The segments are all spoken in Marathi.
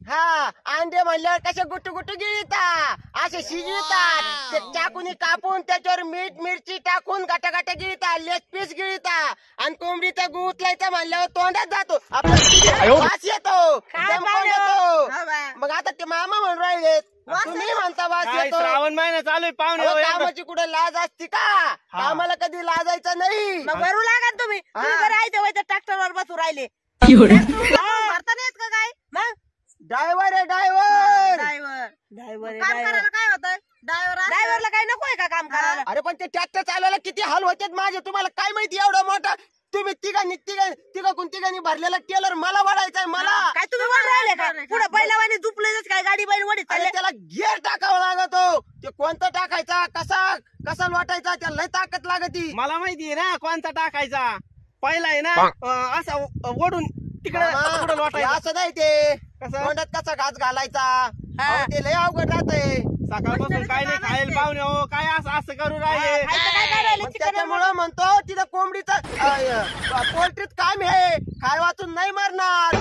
हा अंडे म्हणल्यावर कसे गुट्टू गुट्टू गिळता असे शिजवितात ते चाकूनी कापून त्याच्यावर मीठ मिरची टाकून गाटा गाटा गिळता लेग पीस गिळता आणि कोंबडीचा गु उचलायचा म्हणल्यावर तोंडात जातो आपला वास येतो दमकून येतो मग आता ते मामा म्हणून राहिले तुम्ही म्हणता वास येतो श्रावण महिना चालू आहे पाहुणे कामाची कुठे लाज असती का कामाला कधी लाजायचं नाही मग भरू लागा तुम्ही राहायचं ट्रॅक्टरवर बसू राहिले भरता नाहीत का काय मग ड्रायव्हर आहे ड्रायव्हर काम करायला काय होतं ड्रायव्हरला काय नकोय का काम करायला अरे पण ते ट्रॅक्टर चालवायला किती हाल होतात माझे तुम्हाला काय माहिती एवढा मोठा तुम्ही तिघांनी भरलेला टेलर मला वाढायचंय मला काय तुम्ही वर राहिले का पुढे बैलावानी झुपलेच काय गाडी बैल वडीत त्याला गिअर टाकावा लागतो ते कोणता टाकायचा कसा लोटायचा त्याला लय ताकद लागती मला माहितीये ना कोणता टाकायचा पहिला आहे ना असा ओढून तिकडे लोटायचा असं नाही ते कसं तोंडात कसा घास घालायचा ते लय अवघड राहतंय सकाळपासून काय नाही खायला पाहुणे हो काय असं करू राहिले त्याच्यामुळं म्हणतो तिथं कोंबडीचं पोल्ट्रीत काम आहे खाय वाचून नाही मरणार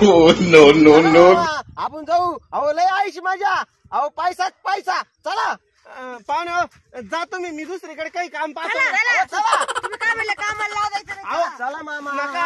आपण जाऊ अहो लय आयुष माझ्या अहो पैसाच पैसा चला पाहुणे हो जातो मी दुसरीकडे काही काम पाहतो चला तुम्ही काय म्हणले कामाला लावायचं अहो, चला मामा नका.